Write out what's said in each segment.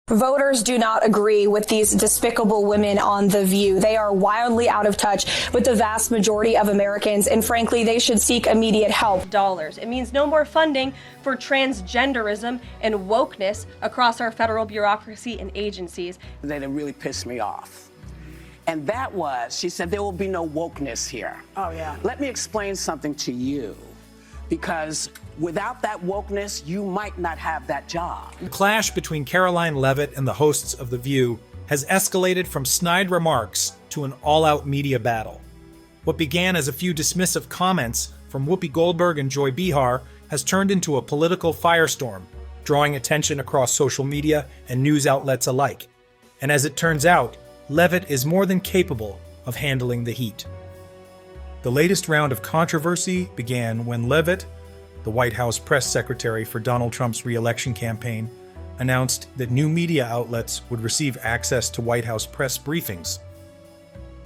Voters do not agree with these despicable women on The View. They are wildly out of touch with the vast majority of Americans, and frankly, they should seek immediate help. It means no more funding for transgenderism and wokeness across our federal bureaucracy and agencies. That really pissed me off. And that was, she said, there will be no wokeness here. Oh, yeah. Let me explain something to you, because without that wokeness, you might not have that job. The clash between Karoline Leavitt and the hosts of The View has escalated from snide remarks to an all-out media battle. What began as a few dismissive comments from Whoopi Goldberg and Joy Behar has turned into a political firestorm, drawing attention across social media and news outlets alike. And as it turns out, Leavitt is more than capable of handling the heat. The latest round of controversy began when Leavitt, the White House press secretary for Donald Trump's re-election campaign, announced that new media outlets would receive access to White House press briefings.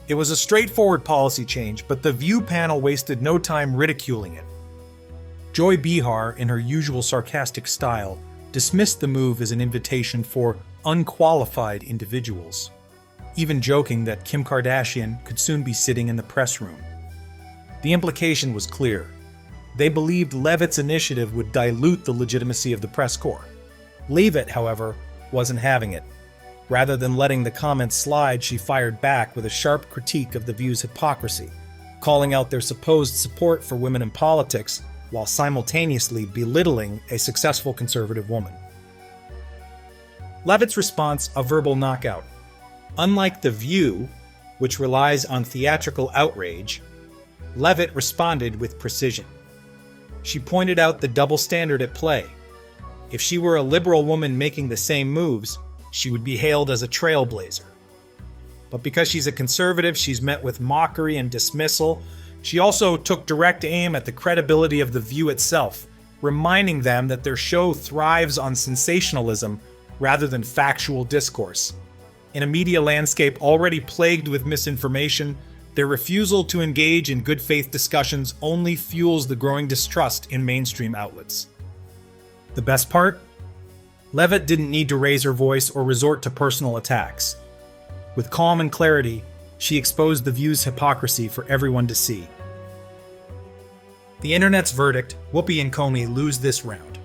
It was a straightforward policy change, but the View panel wasted no time ridiculing it. Joy Behar, in her usual sarcastic style, dismissed the move as an invitation for unqualified individuals, even joking that Kim Kardashian could soon be sitting in the press room. The implication was clear. They believed Leavitt's initiative would dilute the legitimacy of the press corps. Leavitt, however, wasn't having it. Rather than letting the comments slide, she fired back with a sharp critique of The View's hypocrisy, calling out their supposed support for women in politics while simultaneously belittling a successful conservative woman. Leavitt's response, a verbal knockout. Unlike The View, which relies on theatrical outrage, Leavitt responded with precision. She pointed out the double standard at play. If she were a liberal woman making the same moves, she would be hailed as a trailblazer. But because she's a conservative, she's met with mockery and dismissal. She also took direct aim at the credibility of The View itself, reminding them that their show thrives on sensationalism rather than factual discourse. In a media landscape already plagued with misinformation, their refusal to engage in good faith discussions only fuels the growing distrust in mainstream outlets. The best part? Leavitt didn't need to raise her voice or resort to personal attacks. With calm and clarity, she exposed The View's hypocrisy for everyone to see. The internet's verdict, Whoopi and Comey lose this round.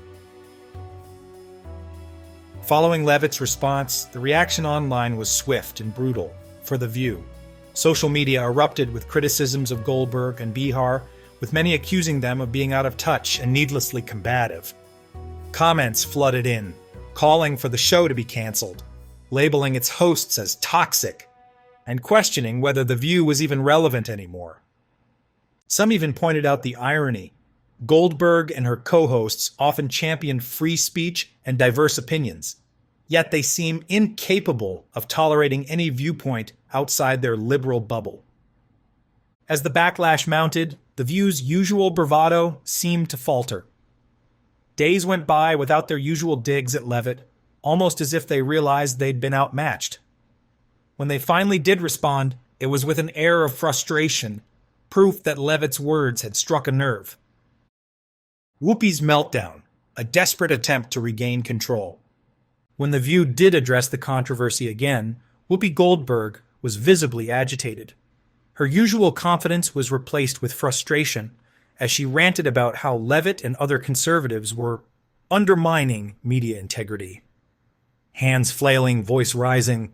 Following Leavitt's response, the reaction online was swift and brutal for The View. Social media erupted with criticisms of Goldberg and Behar, with many accusing them of being out of touch and needlessly combative. Comments flooded in, calling for the show to be canceled, labeling its hosts as toxic, and questioning whether The View was even relevant anymore. Some even pointed out the irony. Goldberg and her co-hosts often champion free speech and diverse opinions, yet they seem incapable of tolerating any viewpoint outside their liberal bubble. As the backlash mounted, The View's usual bravado seemed to falter. Days went by without their usual digs at Leavitt, almost as if they realized they'd been outmatched. When they finally did respond, it was with an air of frustration, proof that Leavitt's words had struck a nerve. Whoopi's meltdown, a desperate attempt to regain control. When The View did address the controversy again, Whoopi Goldberg was visibly agitated. Her usual confidence was replaced with frustration as she ranted about how Leavitt and other conservatives were undermining media integrity. Hands flailing, voice rising,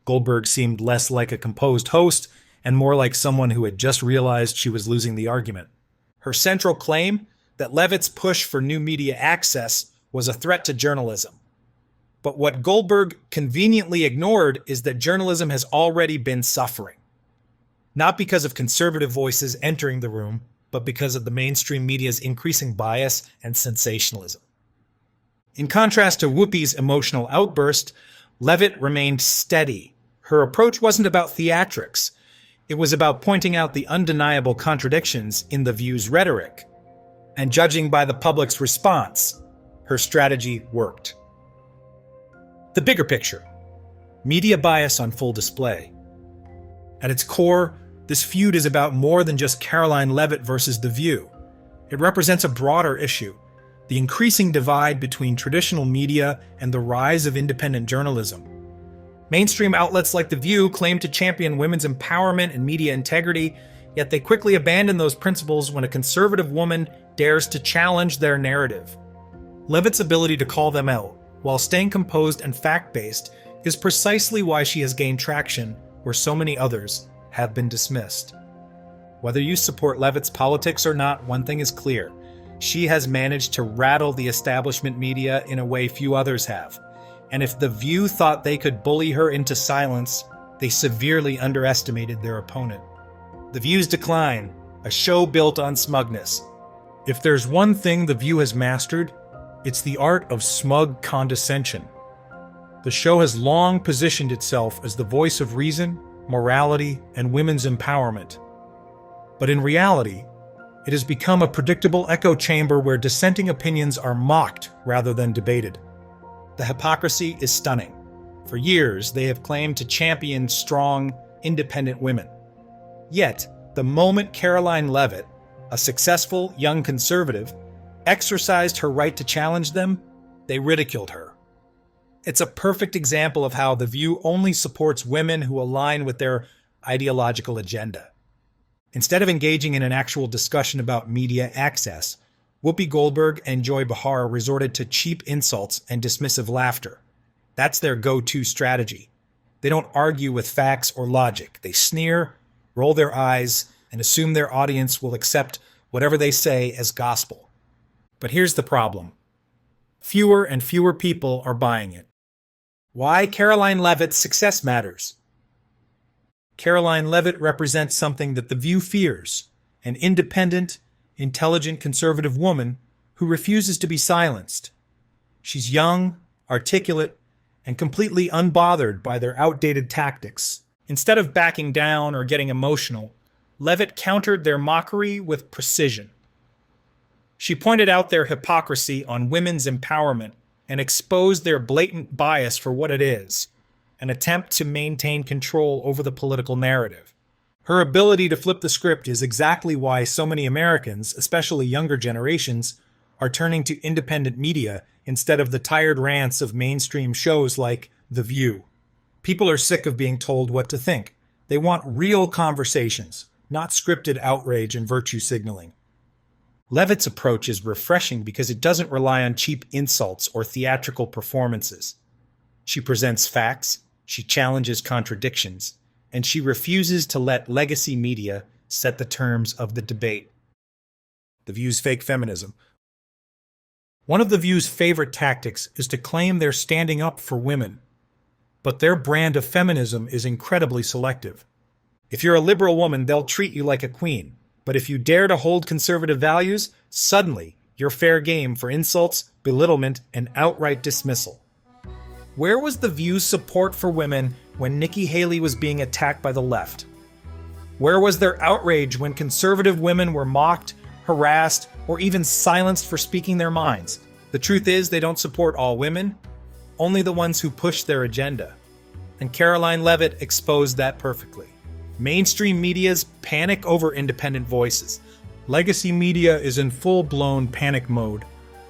Goldberg seemed less like a composed host and more like someone who had just realized she was losing the argument. Her central claim, that Leavitt's push for new media access was a threat to journalism. But what Goldberg conveniently ignored is that journalism has already been suffering. Not because of conservative voices entering the room, but because of the mainstream media's increasing bias and sensationalism. In contrast to Whoopi's emotional outburst, Leavitt remained steady. Her approach wasn't about theatrics. It was about pointing out the undeniable contradictions in The View's rhetoric. And judging by the public's response, her strategy worked. The bigger picture. Media bias on full display. At its core, this feud is about more than just Karoline Leavitt versus The View. It represents a broader issue, the increasing divide between traditional media and the rise of independent journalism. Mainstream outlets like The View claim to champion women's empowerment and media integrity, yet they quickly abandon those principles when a conservative woman dares to challenge their narrative. Leavitt's ability to call them out, while staying composed and fact-based, is precisely why she has gained traction where so many others have been dismissed. Whether you support Leavitt's politics or not, one thing is clear. She has managed to rattle the establishment media in a way few others have. And if The View thought they could bully her into silence, they severely underestimated their opponent. The View's decline, a show built on smugness. If there's one thing The View has mastered, it's the art of smug condescension. The show has long positioned itself as the voice of reason, morality, and women's empowerment. But in reality, it has become a predictable echo chamber where dissenting opinions are mocked rather than debated. The hypocrisy is stunning. For years, they have claimed to champion strong, independent women. Yet, the moment Karoline Leavitt, a successful young conservative, exercised her right to challenge them, they ridiculed her. It's a perfect example of how The View only supports women who align with their ideological agenda. Instead of engaging in an actual discussion about media access, Whoopi Goldberg and Joy Behar resorted to cheap insults and dismissive laughter. That's their go-to strategy. They don't argue with facts or logic. They sneer, roll their eyes, and assume their audience will accept whatever they say as gospel. But here's the problem. Fewer and fewer people are buying it. Why Karoline Leavitt's success matters. Karoline Leavitt represents something that The View fears, an independent, intelligent conservative woman who refuses to be silenced. She's young, articulate, and completely unbothered by their outdated tactics. Instead of backing down or getting emotional, Leavitt countered their mockery with precision. She pointed out their hypocrisy on women's empowerment and exposed their blatant bias for what it is, an attempt to maintain control over the political narrative. Her ability to flip the script is exactly why so many Americans, especially younger generations, are turning to independent media instead of the tired rants of mainstream shows like The View. People are sick of being told what to think. They want real conversations, not scripted outrage and virtue signaling. Leavitt's approach is refreshing because it doesn't rely on cheap insults or theatrical performances. She presents facts, she challenges contradictions, and she refuses to let legacy media set the terms of the debate. The View's fake feminism. One of The View's favorite tactics is to claim they're standing up for women. But their brand of feminism is incredibly selective. If you're a liberal woman, they'll treat you like a queen. But if you dare to hold conservative values, suddenly you're fair game for insults, belittlement, and outright dismissal. Where was The View's support for women when Nikki Haley was being attacked by the left? Where was their outrage when conservative women were mocked, harassed, or even silenced for speaking their minds? The truth is, they don't support all women, only the ones who push their agenda. And Karoline Leavitt exposed that perfectly. Mainstream media's panic over independent voices. Legacy media is in full-blown panic mode.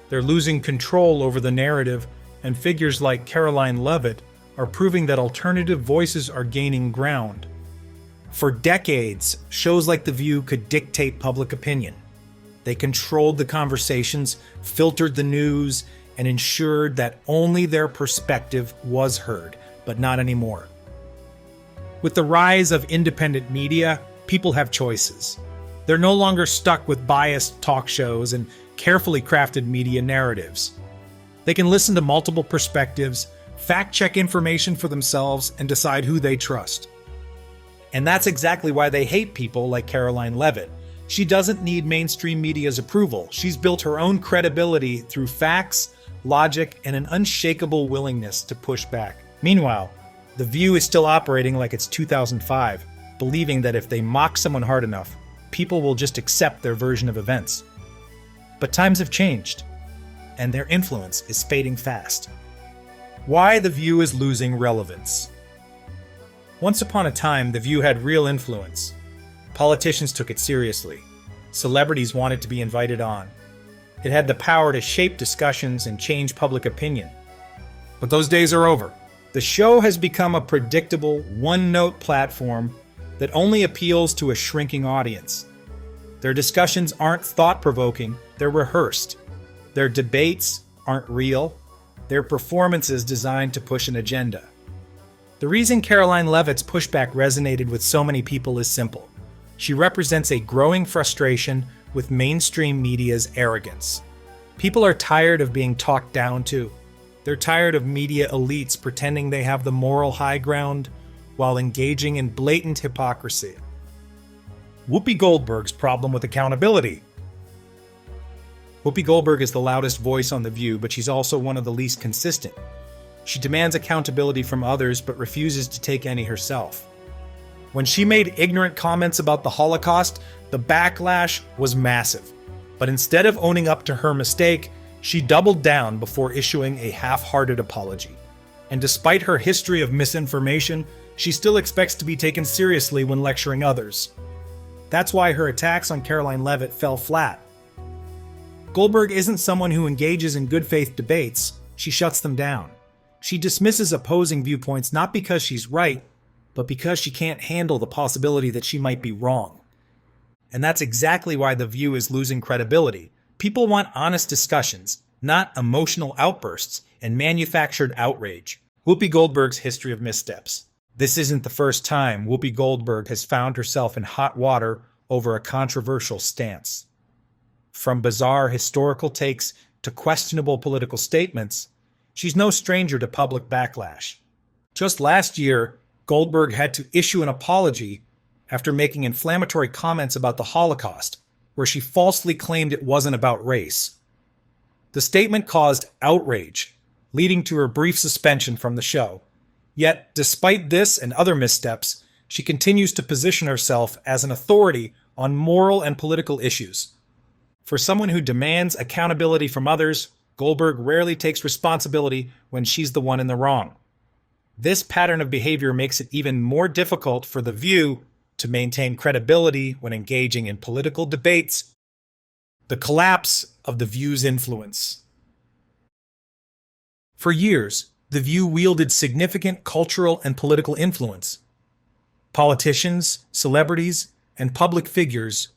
They're losing control over the narrative, and figures like Karoline Leavitt are proving that alternative voices are gaining ground. For decades, shows like The View could dictate public opinion. They controlled the conversations, filtered the news, and ensured that only their perspective was heard, but not anymore. With the rise of independent media, people have choices. They're no longer stuck with biased talk shows and carefully crafted media narratives. They can listen to multiple perspectives, fact-check information for themselves, and decide who they trust. And that's exactly why they hate people like Karoline Leavitt. She doesn't need mainstream media's approval. She's built her own credibility through facts, logic, and an unshakable willingness to push back. Meanwhile, The View is still operating like it's 2005, believing that if they mock someone hard enough, people will just accept their version of events. But times have changed, and their influence is fading fast. Why The View is losing relevance. Once upon a time, The View had real influence. Politicians took it seriously. Celebrities wanted to be invited on. It had the power to shape discussions and change public opinion. But those days are over. The show has become a predictable, one-note platform that only appeals to a shrinking audience. Their discussions aren't thought-provoking, they're rehearsed. Their debates aren't real, they're performances designed to push an agenda. The reason Karoline Leavitt's pushback resonated with so many people is simple. She represents a growing frustration with mainstream media's arrogance. People are tired of being talked down to. They're tired of media elites pretending they have the moral high ground while engaging in blatant hypocrisy. Whoopi Goldberg's problem with accountability. Whoopi Goldberg is the loudest voice on The View, but she's also one of the least consistent. She demands accountability from others, but refuses to take any herself. When she made ignorant comments about the Holocaust, the backlash was massive. But instead of owning up to her mistake, she doubled down before issuing a half-hearted apology. And despite her history of misinformation, she still expects to be taken seriously when lecturing others. That's why her attacks on Karoline Leavitt fell flat. Goldberg isn't someone who engages in good faith debates, she shuts them down. She dismisses opposing viewpoints not because she's right, but because she can't handle the possibility that she might be wrong. And that's exactly why The View is losing credibility. People want honest discussions, not emotional outbursts and manufactured outrage. Whoopi Goldberg's history of missteps. This isn't the first time Whoopi Goldberg has found herself in hot water over a controversial stance. From bizarre historical takes to questionable political statements, she's no stranger to public backlash. Just last year, Goldberg had to issue an apology after making inflammatory comments about the Holocaust, where she falsely claimed it wasn't about race. The statement caused outrage, leading to her brief suspension from the show. Yet, despite this and other missteps, she continues to position herself as an authority on moral and political issues. For someone who demands accountability from others, Goldberg rarely takes responsibility when she's the one in the wrong. This pattern of behavior makes it even more difficult for The View to maintain credibility when engaging in political debates. The collapse of The View's influence. For years, The View wielded significant cultural and political influence. Politicians, celebrities, and public figures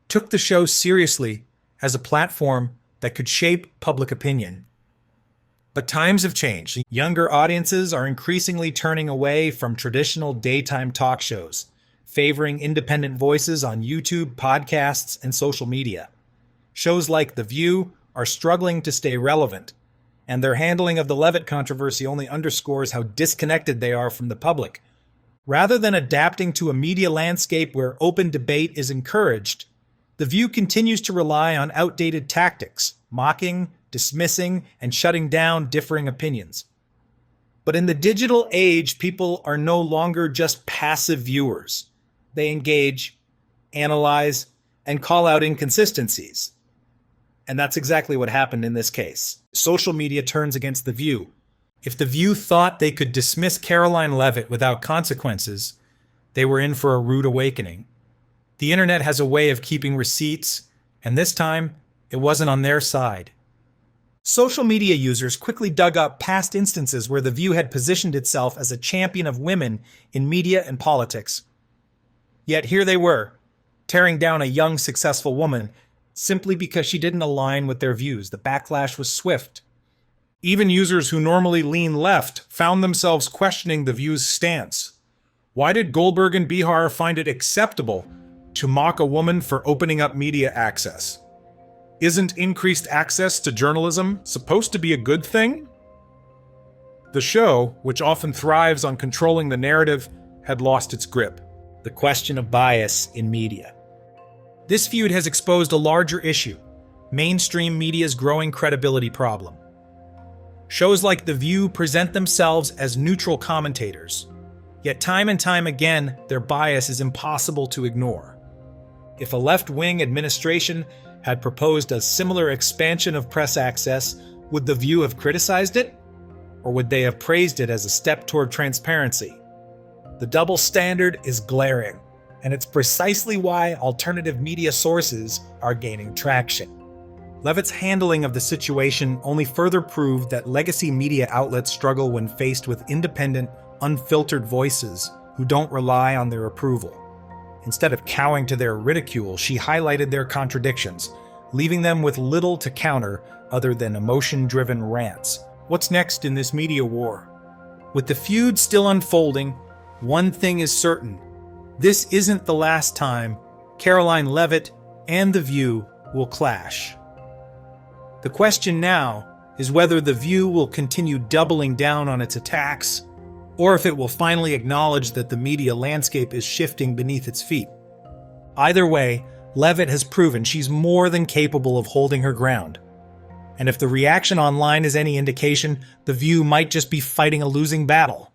took the show seriously as a platform that could shape public opinion. But times have changed. Younger audiences are increasingly turning away from traditional daytime talk shows, favoring independent voices on YouTube, podcasts, and social media. Shows like The View are struggling to stay relevant, and their handling of the Leavitt controversy only underscores how disconnected they are from the public. Rather than adapting to a media landscape where open debate is encouraged, The View continues to rely on outdated tactics, mocking, dismissing, and shutting down differing opinions. But in the digital age, people are no longer just passive viewers. They engage, analyze, and call out inconsistencies. And that's exactly what happened in this case. Social media turns against The View. If The View thought they could dismiss Karoline Leavitt without consequences, they were in for a rude awakening. The internet has a way of keeping receipts, and this time, it wasn't on their side. Social media users quickly dug up past instances where The View had positioned itself as a champion of women in media and politics. Yet here they were, tearing down a young, successful woman simply because she didn't align with their views. The backlash was swift. Even users who normally lean left found themselves questioning The View's stance. Why did Goldberg and Bihar find it acceptable to mock a woman for opening up media access? Isn't increased access to journalism supposed to be a good thing? The show, which often thrives on controlling the narrative, had lost its grip. The question of bias in media. This feud has exposed a larger issue, mainstream media's growing credibility problem. Shows like The View present themselves as neutral commentators, yet time and time again, their bias is impossible to ignore. If a left-wing administration had proposed a similar expansion of press access, would The View have criticized it? Or would they have praised it as a step toward transparency? The double standard is glaring, and it's precisely why alternative media sources are gaining traction. Leavitt's handling of the situation only further proved that legacy media outlets struggle when faced with independent, unfiltered voices who don't rely on their approval. Instead of cowing to their ridicule, she highlighted their contradictions, leaving them with little to counter other than emotion-driven rants. What's next in this media war? With the feud still unfolding, one thing is certain. This isn't the last time Karoline Leavitt and The View will clash. The question now is whether The View will continue doubling down on its attacks, or if it will finally acknowledge that the media landscape is shifting beneath its feet. Either way, Leavitt has proven she's more than capable of holding her ground. And if the reaction online is any indication, The View might just be fighting a losing battle.